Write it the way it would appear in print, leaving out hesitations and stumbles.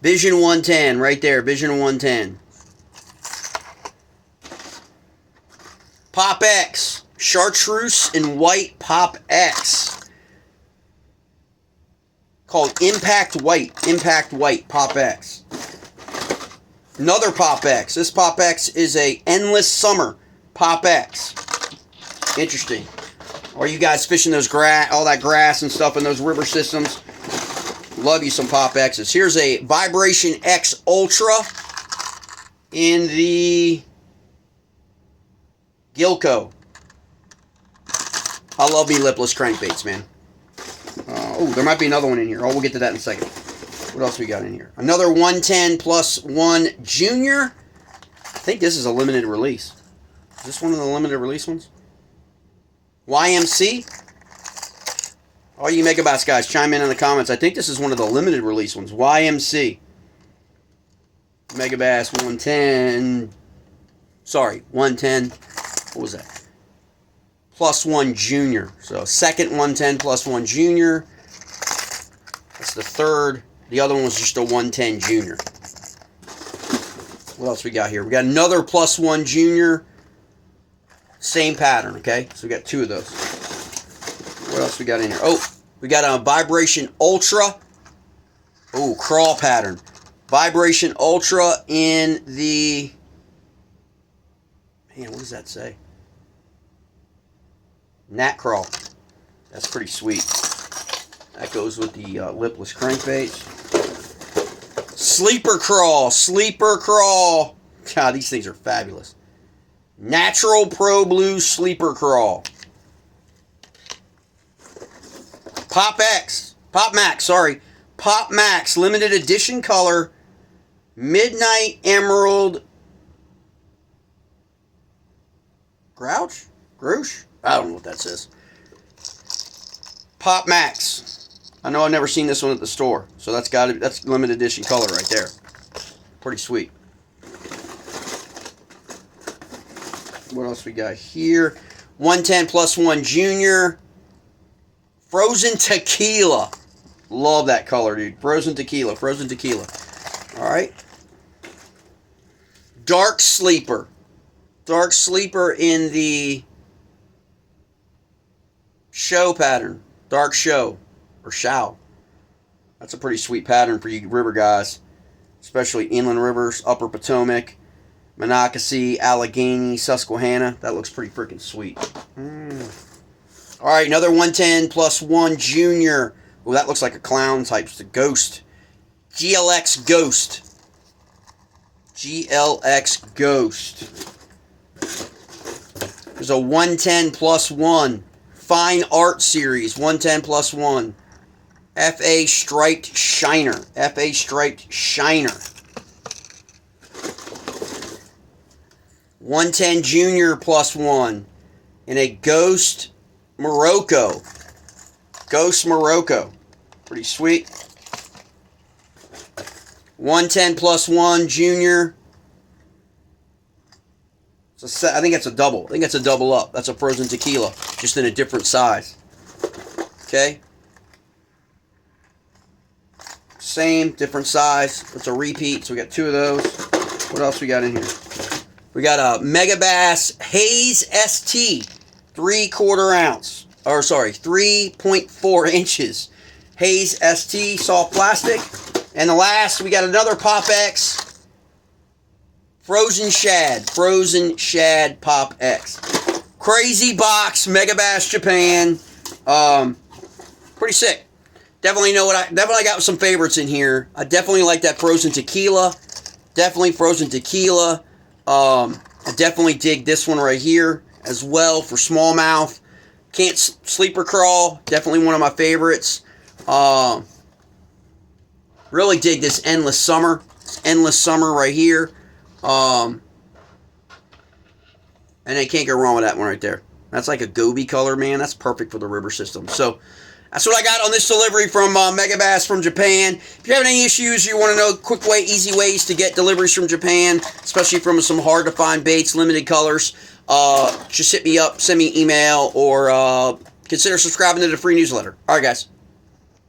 Vision 110 right there. Vision 110. Pop X. Chartreuse and white Pop X. Called Impact White. Impact White Pop X. Another Pop X. This Pop X is a Endless Summer Pop X. Interesting. Or you guys fishing those all that grass and stuff in those river systems. Love you some Pop X's. Here's a Vibration X Ultra in the Gilco. I love me lipless crankbaits, man. Oh, there might be another one in here. Oh, we'll get to that in a second. What else we got in here? Another 110+1 Junior. I think this is a limited release. Is this one of the limited release ones? YMC? All you Megabass guys, chime in the comments. I think this is one of the limited release ones. YMC. Megabass 110. Sorry, 110. What was that? +1 Junior. So second 110+1 Junior. That's the third. The other one was just a 110 Junior. What else we got here? We got another +1 Junior. Same pattern, okay? So we got two of those. What else we got in here? Oh, we got a Vibration Ultra. Oh, crawl pattern. Vibration Ultra in the... Man, what does that say? Nat Crawl. That's pretty sweet. That goes with the lipless crankbaits. Sleeper Crawl. Sleeper Crawl. God, these things are fabulous. Natural Pro Blue Sleeper Crawl. Pop X. Pop Max, sorry. Pop Max. Limited edition color. Midnight Emerald. Grouch? Grouch? I don't know what that says. Pop Max. I know I've never seen this one at the store. So that's limited edition color right there. Pretty sweet. What else we got here? 110+1 Junior. Frozen Tequila. Love that color, dude. Frozen Tequila. Frozen Tequila. Alright. Dark Sleeper. Dark Sleeper in the Show pattern. Dark Show. Or Show. That's a pretty sweet pattern for you river guys. Especially inland rivers. Upper Potomac. Monocacy. Allegheny. Susquehanna. That looks pretty freaking sweet. Alright, another 110+1 Junior. Oh, that looks like a clown type. It's a Ghost. GLX Ghost. GLX Ghost. There's a 110+1 Fine Art Series. 110+1. FA Striped Shiner. FA Striped Shiner. 110 Junior +1 in a Ghost Morocco. Ghost Morocco. Pretty sweet. 110+1 Junior. I think that's a double. I think that's a double up. That's a Frozen Tequila, just in a different size. Okay. Same, different size. It's a repeat, so we got two of those. What else we got in here? We got a Megabass Haze ST, 3/4 ounce. Or sorry, 3.4 inches. Haze ST, soft plastic. And the last, we got another Pop X. Frozen Shad. Frozen Shad Pop X. Crazy box. Megabass Japan. Pretty sick. Definitely got some favorites in here. I definitely like that Frozen Tequila. Definitely Frozen Tequila. I definitely dig this one right here as well for smallmouth. Can't Sleeper Crawl. Definitely one of my favorites. Really dig this Endless Summer. Endless Summer right here. And I can't go wrong with that one right there. That's like a goby color, man. That's perfect for the river system. So that's what I got on this delivery from Megabass from Japan. If you have any issues, you want to know quick way, easy ways to get deliveries from Japan, especially from some hard to find baits, limited colors, just hit me up, send me an email, or consider subscribing to the free newsletter. All right, guys.